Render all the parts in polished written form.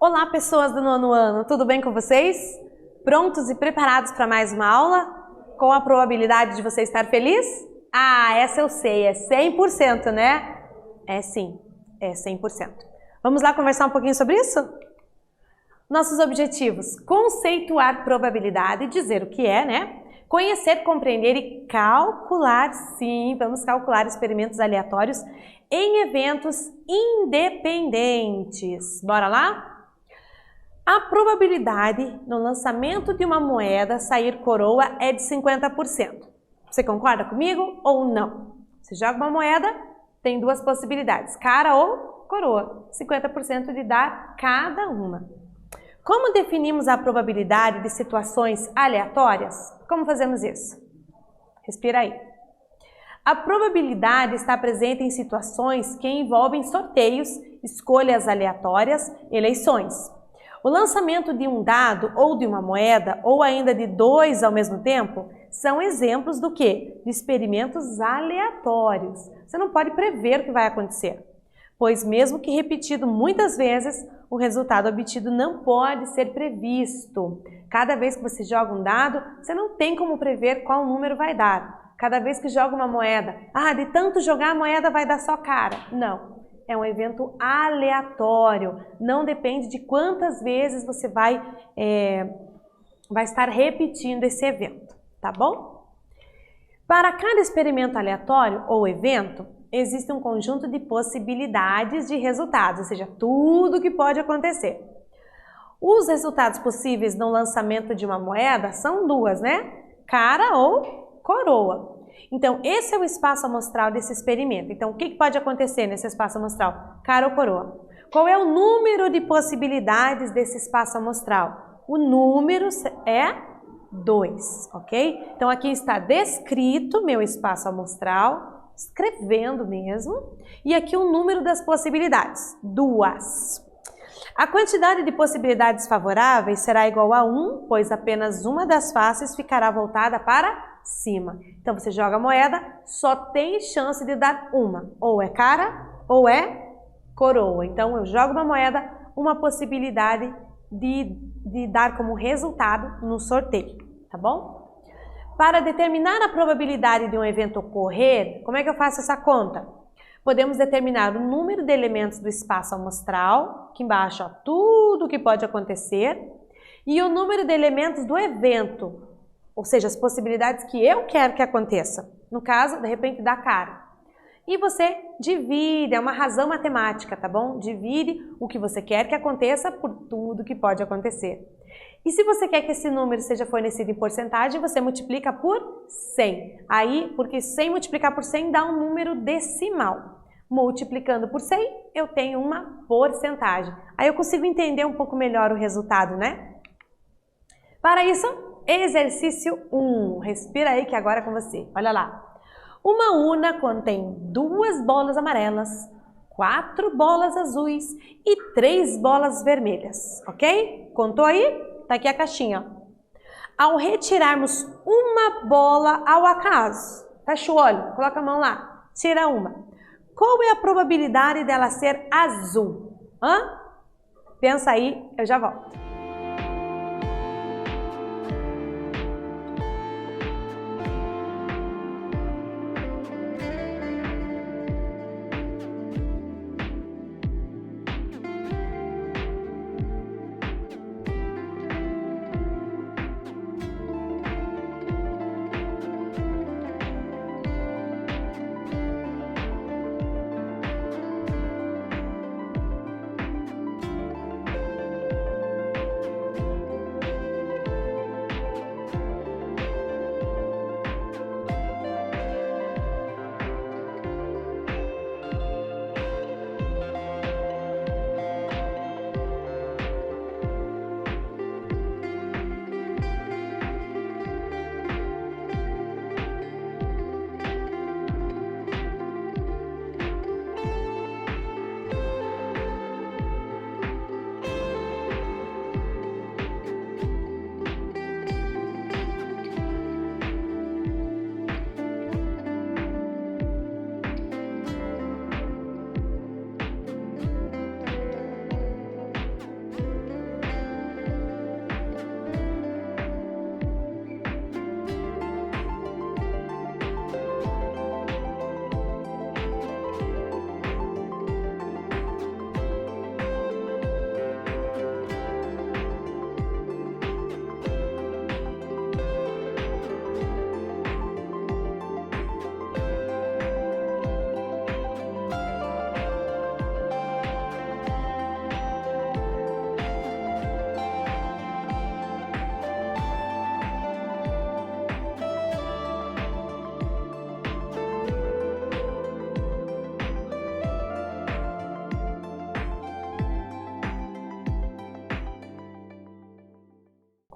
Olá, pessoas do nono ano, tudo bem com vocês? Prontos e preparados para mais uma aula? Com a probabilidade de você estar feliz? Ah, essa eu sei, é 100%, né? É sim, é 100%. Vamos lá conversar um pouquinho sobre isso? Nossos objetivos: conceituar probabilidade, dizer o que é, né? Conhecer, compreender e calcular, sim, vamos calcular experimentos aleatórios em eventos independentes. Bora lá? A probabilidade no lançamento de uma moeda sair coroa é de 50%. Você concorda comigo ou não? Você joga uma moeda, tem duas possibilidades, cara ou coroa. 50% de dar cada uma. Como definimos a probabilidade de situações aleatórias? Como fazemos isso? Respira aí. A probabilidade está presente em situações que envolvem sorteios, escolhas aleatórias, eleições. O lançamento de um dado ou de uma moeda, ou ainda de dois ao mesmo tempo, são exemplos do quê? De experimentos aleatórios. Você não pode prever o que vai acontecer, pois mesmo que repetido muitas vezes, o resultado obtido não pode ser previsto. Cada vez que você joga um dado, você não tem como prever qual número vai dar. Cada vez que joga uma moeda, de tanto jogar a moeda vai dar só cara. Não. É um evento aleatório, não depende de quantas vezes você vai estar repetindo esse evento, tá bom? Para cada experimento aleatório ou evento, existe um conjunto de possibilidades de resultados, ou seja, tudo que pode acontecer. Os resultados possíveis no lançamento de uma moeda são duas, né? Cara ou coroa. Então, esse é o espaço amostral desse experimento. Então, o que pode acontecer nesse espaço amostral? Cara ou coroa? Qual é o número de possibilidades desse espaço amostral? O número é 2, ok? Então, aqui está descrito meu espaço amostral, escrevendo mesmo, e aqui o número das possibilidades, 2. A quantidade de possibilidades favoráveis será igual a 1, pois apenas uma das faces ficará voltada para cima. Então, você joga a moeda, só tem chance de dar uma. Ou é cara, ou é coroa. Então, eu jogo uma moeda, uma possibilidade de dar como resultado no sorteio, tá bom? Para determinar a probabilidade de um evento ocorrer, como é que eu faço essa conta? Podemos determinar o número de elementos do espaço amostral, aqui embaixo, ó, tudo o que pode acontecer, e o número de elementos do evento, ou seja, as possibilidades que eu quero que aconteça. No caso, de repente, dá cara. E você divide, é uma razão matemática, tá bom? Divide o que você quer que aconteça por tudo que pode acontecer. E se você quer que esse número seja fornecido em porcentagem, você multiplica por 100. Aí, porque 100 multiplicar por 100 dá um número decimal. Multiplicando por 100, eu tenho uma porcentagem. Aí eu consigo entender um pouco melhor o resultado, né? Para isso, exercício 1. Respira aí que agora é com você. Olha lá. Uma urna contém 2 bolas amarelas, 4 bolas azuis e 3 bolas vermelhas, ok? Contou aí? Tá aqui a caixinha. Ao retirarmos uma bola ao acaso, fecha o olho, coloca a mão lá, tira uma. Qual é a probabilidade dela ser azul? Pensa aí, eu já volto.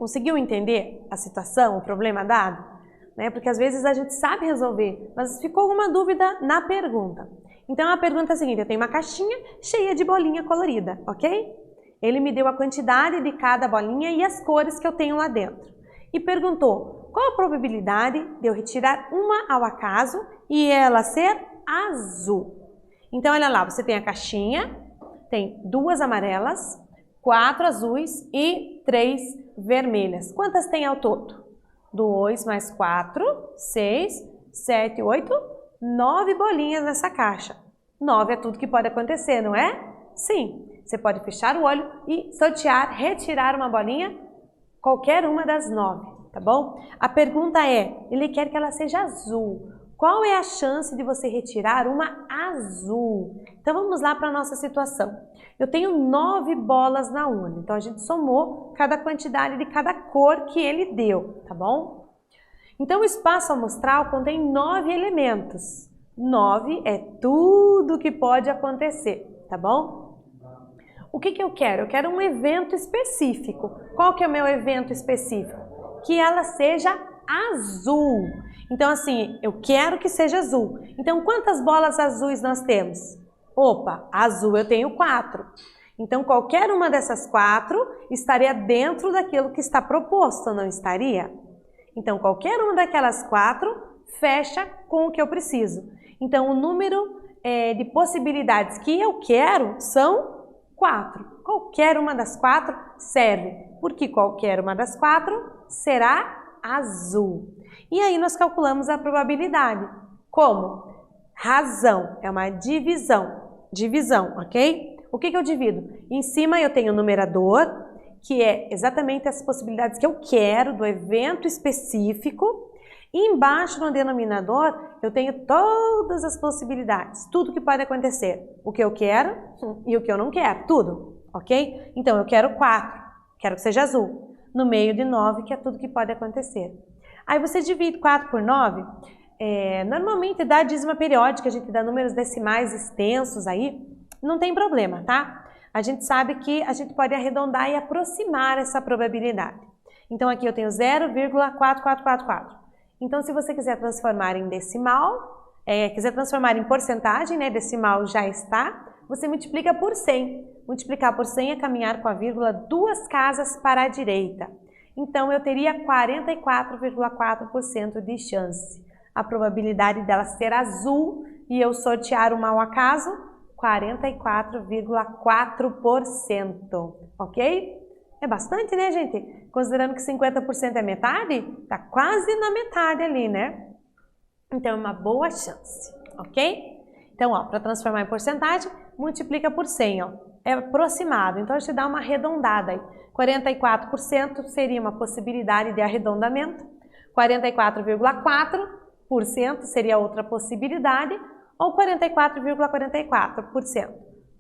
Conseguiu entender a situação, o problema dado? Né? Porque às vezes a gente sabe resolver, mas ficou alguma dúvida na pergunta. Então a pergunta é a seguinte, eu tenho uma caixinha cheia de bolinha colorida, ok? Ele me deu a quantidade de cada bolinha e as cores que eu tenho lá dentro. E perguntou, qual a probabilidade de eu retirar uma ao acaso e ela ser azul? Então olha lá, você tem a caixinha, tem 2 amarelas, 4 azuis e 3 vermelhas. Quantas tem ao todo? 2 mais 4, 6, 7, 8, 9 bolinhas nessa caixa. 9 é tudo que pode acontecer, não é? Sim. Você pode fechar o olho e sortear, retirar uma bolinha, qualquer uma das 9, tá bom? A pergunta é, ele quer que ela seja azul. Qual é a chance de você retirar uma azul? Então vamos lá para a nossa situação. Eu tenho 9 bolas na urna, então a gente somou cada quantidade de cada cor que ele deu, tá bom? Então o espaço amostral contém 9 elementos. 9 é tudo que pode acontecer, tá bom? O que eu quero? Eu quero um evento específico. Qual que é o meu evento específico? Que ela seja azul. Então assim, eu quero que seja azul. Então quantas bolas azuis nós temos? Opa, azul eu tenho 4. Então qualquer uma dessas 4 estaria dentro daquilo que está proposto, não estaria? Então qualquer uma daquelas 4 fecha com o que eu preciso. Então o número de possibilidades que eu quero são 4. Qualquer uma das 4 serve, porque qualquer uma das 4 será azul. E aí nós calculamos a probabilidade. Como? Razão, é uma divisão. Divisão, ok? O que eu divido? Em cima eu tenho o numerador, que é exatamente as possibilidades que eu quero do evento específico. E embaixo no denominador eu tenho todas as possibilidades, tudo que pode acontecer. O que eu quero e o que eu não quero, tudo, ok? Então eu quero 4, quero que seja azul, no meio de 9, que é tudo que pode acontecer. Aí você divide 4 por 9, normalmente dá dízima periódica, a gente dá números decimais extensos aí, não tem problema, tá? A gente sabe que a gente pode arredondar e aproximar essa probabilidade. Então aqui eu tenho 0,4444. Então, se você quiser transformar em decimal, quiser transformar em porcentagem, né, decimal já está, você multiplica por 100. Multiplicar por 100 é caminhar com a vírgula 2 casas para a direita. Então, eu teria 44,4% de chance. A probabilidade dela ser azul e eu sortear uma ao acaso, 44,4%. Ok? É bastante, né, gente? Considerando que 50% é metade, tá quase na metade ali, né? Então, é uma boa chance, ok? Então, ó, para transformar em porcentagem, multiplica por 100, ó. É aproximado, então a gente dá uma arredondada aí. 44% seria uma possibilidade de arredondamento, 44,4% seria outra possibilidade, ou 44,44%,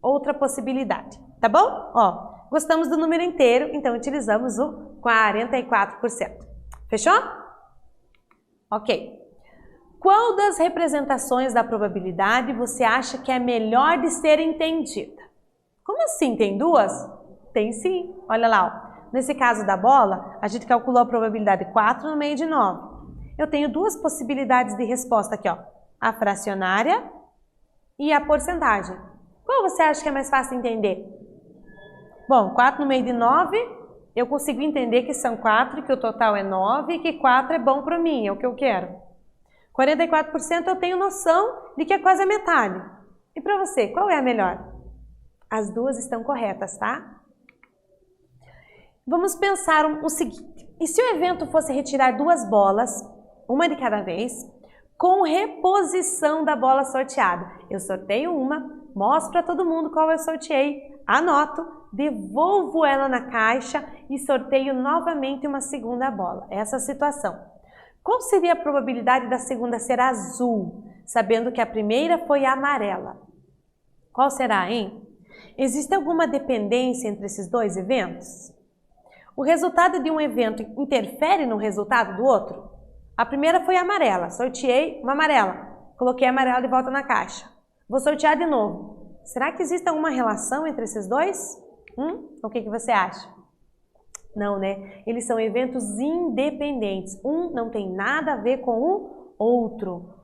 outra possibilidade, tá bom? Ó. Gostamos do número inteiro, então utilizamos o 44%. Fechou? Ok. Qual das representações da probabilidade você acha que é melhor de ser entendida? Como assim? Tem duas? Tem sim. Olha lá, ó. Nesse caso da bola, a gente calculou a probabilidade 4 no meio de 9. Eu tenho duas possibilidades de resposta aqui, ó. A fracionária e a porcentagem. Qual você acha que é mais fácil entender? Bom, 4 no meio de 9, eu consigo entender que são 4, que o total é 9 e que 4 é bom para mim, é o que eu quero. 44% eu tenho noção de que é quase a metade. E para você, qual é a melhor? As duas estão corretas, tá? Vamos pensar o seguinte. E se o evento fosse retirar 2 bolas, uma de cada vez, com reposição da bola sorteada? Eu sorteio uma, mostro para todo mundo qual eu sorteei, anoto, devolvo ela na caixa e sorteio novamente uma segunda bola. Essa situação. Qual seria a probabilidade da segunda ser azul, sabendo que a primeira foi amarela? Qual será, hein? Existe alguma dependência entre esses dois eventos? O resultado de um evento interfere no resultado do outro? A primeira foi amarela, sorteei uma amarela, coloquei a amarela de volta na caixa. Vou sortear de novo. Será que existe alguma relação entre esses dois? O que você acha? Não, né? Eles são eventos independentes. Um não tem nada a ver com o outro.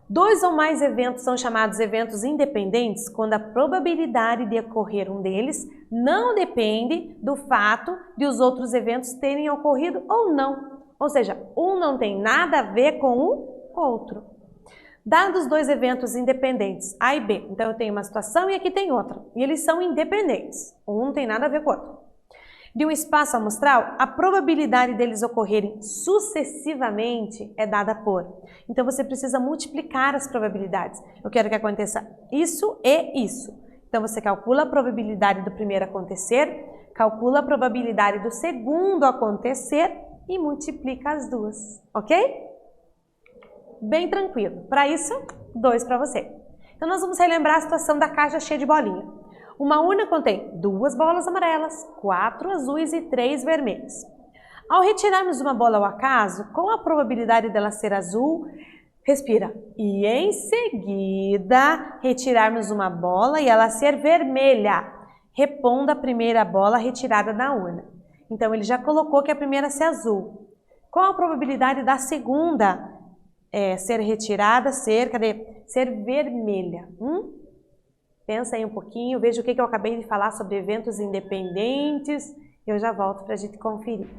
Dois ou mais eventos são chamados eventos independentes quando a probabilidade de ocorrer um deles não depende do fato de os outros eventos terem ocorrido ou não. Ou seja, um não tem nada a ver com o outro. Dados dois eventos independentes, A e B, então eu tenho uma situação e aqui tem outra, e eles são independentes, um não tem nada a ver com o outro. De um espaço amostral, a probabilidade deles ocorrerem sucessivamente é dada por. Então você precisa multiplicar as probabilidades. Eu quero que aconteça isso e isso. Então você calcula a probabilidade do primeiro acontecer, calcula a probabilidade do segundo acontecer e multiplica as duas, ok? Bem tranquilo. Para isso, 2 para você. Então nós vamos relembrar a situação da caixa cheia de bolinha. Uma urna contém 2 bolas amarelas, 4 azuis e 3 vermelhas. Ao retirarmos uma bola ao acaso, qual a probabilidade dela ser azul? Respira. E em seguida, retirarmos uma bola e ela ser vermelha. Reponda a primeira bola retirada da urna. Então ele já colocou que a primeira ser azul. Qual a probabilidade da segunda ser retirada, ser vermelha? Pensa aí um pouquinho, veja o que eu acabei de falar sobre eventos independentes. Eu já volto para a gente conferir.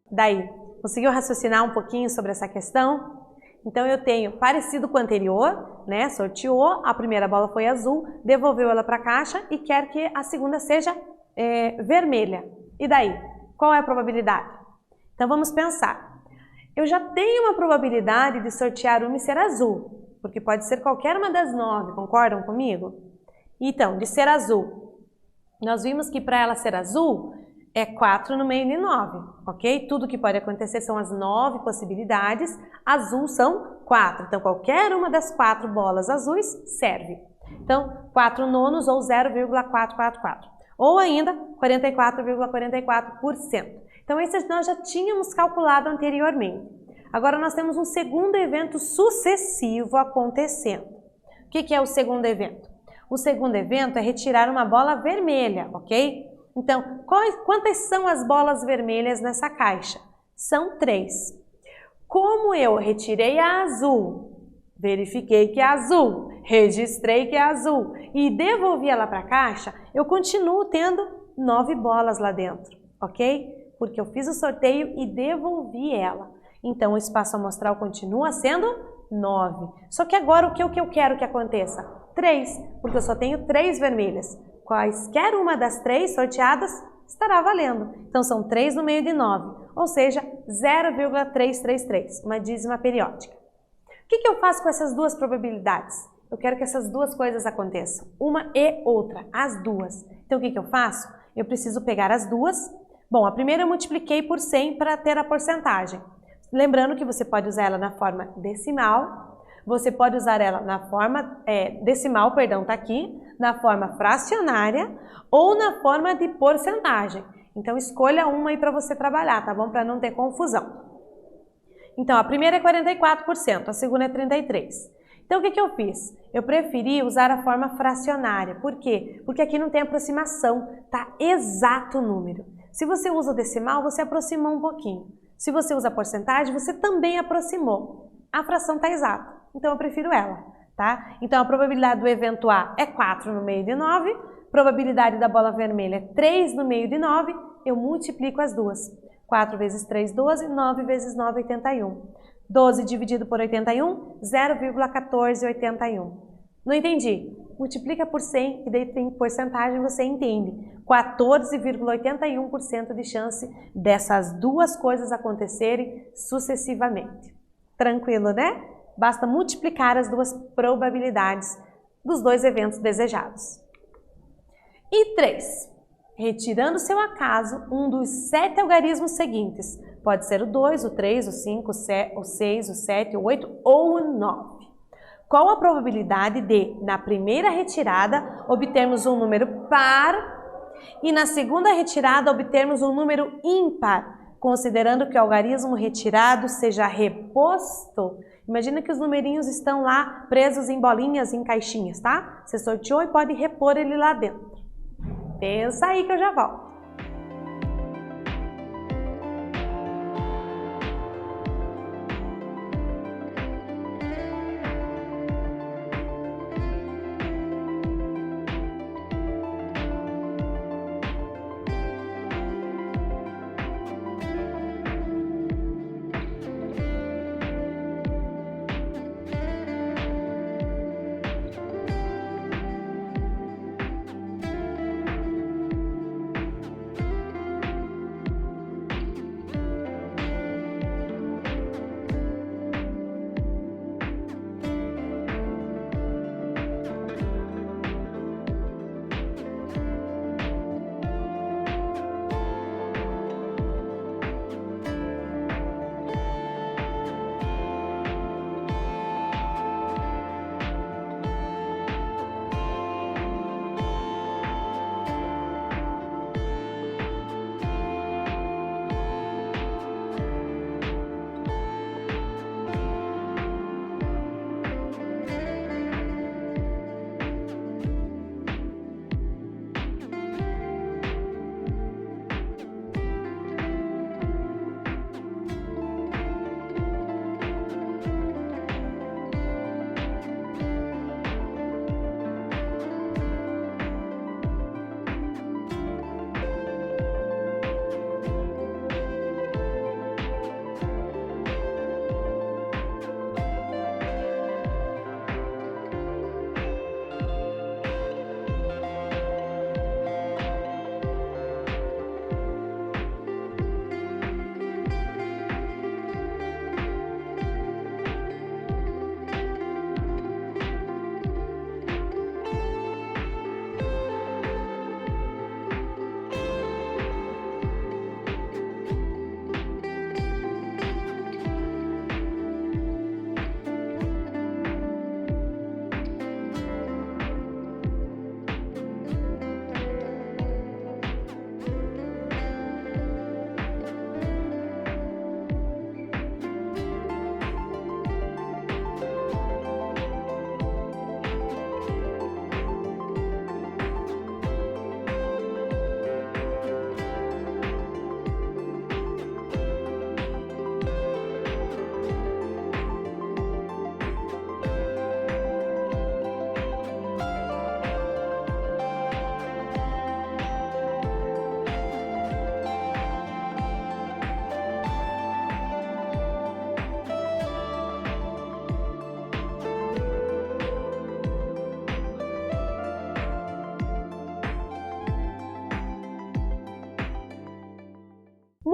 Daí, conseguiu raciocinar um pouquinho sobre essa questão? Então eu tenho parecido com o anterior, né? Sorteou, a primeira bola foi azul, devolveu ela para a caixa e quer que a segunda seja vermelha. E daí? Qual é a probabilidade? Então vamos pensar. Eu já tenho uma probabilidade de sortear uma e ser azul, porque pode ser qualquer uma das 9, concordam comigo? Então, de ser azul, nós vimos que para ela ser azul, é 4 no meio de 9, ok? Tudo que pode acontecer são as 9 possibilidades, azul são 4. Então, qualquer uma das 4 bolas azuis serve. Então, 4 nonos ou 0,444. Ou ainda, 44,44%. Então, esses nós já tínhamos calculado anteriormente. Agora, nós temos um segundo evento sucessivo acontecendo. O que é o segundo evento? O segundo evento é retirar uma bola vermelha, ok? Então, quantas são as bolas vermelhas nessa caixa? São 3. Como eu retirei a azul, verifiquei que é azul, registrei que é azul e devolvi ela para a caixa, eu continuo tendo 9 bolas lá dentro, ok? Porque eu fiz o sorteio e devolvi ela. Então, o espaço amostral continua sendo 9. Só que agora, o que eu quero que aconteça? 3, porque eu só tenho 3 vermelhas. Quaisquer uma das 3 sorteadas estará valendo. Então, são 3 no meio de 9, ou seja, 0,333, uma dízima periódica. O que eu faço com essas duas probabilidades? Eu quero que essas duas coisas aconteçam, uma e outra, as duas. Então, o que eu faço? Eu preciso pegar as duas. Bom, a primeira eu multipliquei por 100 para ter a porcentagem. Lembrando que você pode usar ela na forma decimal, você pode usar ela na forma decimal, perdão, tá aqui, na forma fracionária ou na forma de porcentagem. Então, escolha uma aí para você trabalhar, tá bom? Para não ter confusão. Então, a primeira é 44%, a segunda é 33%. Então, o que eu fiz? Eu preferi usar a forma fracionária. Por quê? Porque aqui não tem aproximação, tá exato o número. Se você usa o decimal, você aproximou um pouquinho. Se você usa a porcentagem, você também aproximou. A fração está exata, então eu prefiro ela, tá? Então, a probabilidade do evento A é 4 no meio de 9, probabilidade da bola vermelha é 3 no meio de 9, eu multiplico as duas. 4 vezes 3, 12, 9 vezes 9, 81. 12 dividido por 81, 0,1481. Não entendi? Multiplica por 100 e daí tem porcentagem, você entende. 14,81% de chance dessas duas coisas acontecerem sucessivamente. Tranquilo, né? Basta multiplicar as duas probabilidades dos dois eventos desejados. E 3. Retirando seu acaso um dos 7 algarismos seguintes. Pode ser o 2, o 3, o 5, o 6, o 7, o 8 ou o 9. Qual a probabilidade de, na primeira retirada, obtermos um número par e na segunda retirada obtermos um número ímpar, considerando que o algarismo retirado seja reposto? Imagina que os numerinhos estão lá presos em bolinhas, em caixinhas, tá? Você sorteou e pode repor ele lá dentro. Pensa aí que eu já volto.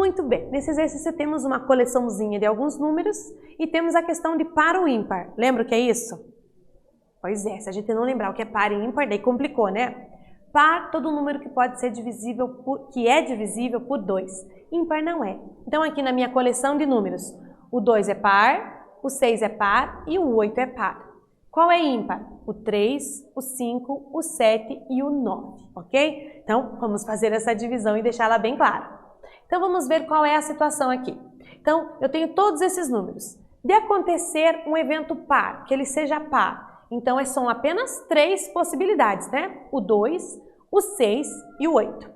Muito bem, nesse exercício temos uma coleçãozinha de alguns números e temos a questão de par ou ímpar. Lembra o que é isso? Pois é, se a gente não lembrar o que é par e ímpar, daí complicou, né? Par, todo número que pode ser divisível que é divisível por 2. Ímpar não é. Então aqui na minha coleção de números, o 2 é par, o 6 é par e o 8 é par. Qual é ímpar? O 3, o 5, o 7 e o 9, ok? Então vamos fazer essa divisão e deixá-la bem clara. Então vamos ver qual é a situação aqui. Então eu tenho todos esses números. De acontecer um evento par, que ele seja par, então são apenas 3 possibilidades, né? O 2, o 6 e o 8.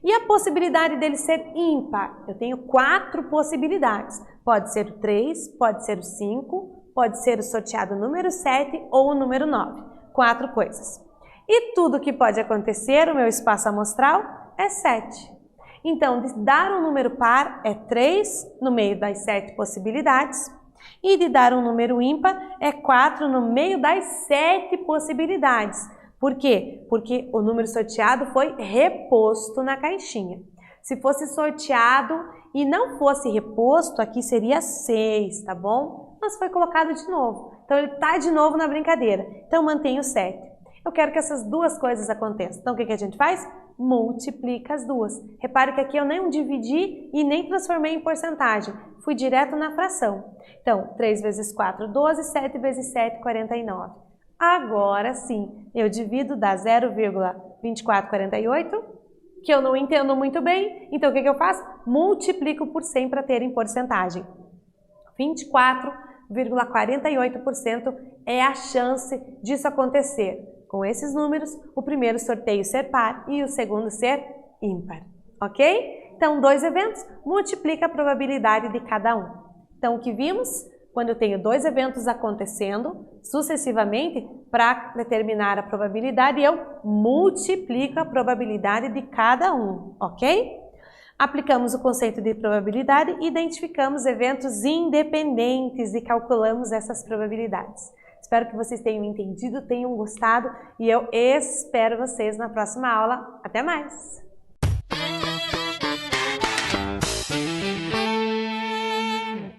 E a possibilidade dele ser ímpar? Eu tenho 4 possibilidades. Pode ser o 3, pode ser o 5, pode ser o sorteado número 7 ou o número 9. 4 coisas. E tudo que pode acontecer, o meu espaço amostral, é 7. Então, de dar um número par é 3 no meio das 7 possibilidades. E de dar um número ímpar é 4 no meio das 7 possibilidades. Por quê? Porque o número sorteado foi reposto na caixinha. Se fosse sorteado e não fosse reposto, aqui seria 6, tá bom? Mas foi colocado de novo. Então ele está de novo na brincadeira. Então mantenho 7. Eu quero que essas duas coisas aconteçam. Então o que a gente faz? Multiplica as duas. Repare que aqui eu nem dividi e nem transformei em porcentagem. Fui direto na fração. Então, 3 vezes 4, 12, 7 vezes 7, 49. Agora sim, eu divido, dá 0,2448, que eu não entendo muito bem. Então, o que eu faço? Multiplico por 100 para ter em porcentagem. 24,48% é a chance disso acontecer. Com esses números, o primeiro sorteio ser par e o segundo ser ímpar, ok? Então, 2 eventos, multiplica a probabilidade de cada um. Então, o que vimos? Quando eu tenho 2 eventos acontecendo sucessivamente, para determinar a probabilidade, eu multiplico a probabilidade de cada um, ok? Aplicamos o conceito de probabilidade e identificamos eventos independentes e calculamos essas probabilidades. Espero que vocês tenham entendido, tenham gostado e eu espero vocês na próxima aula. Até mais!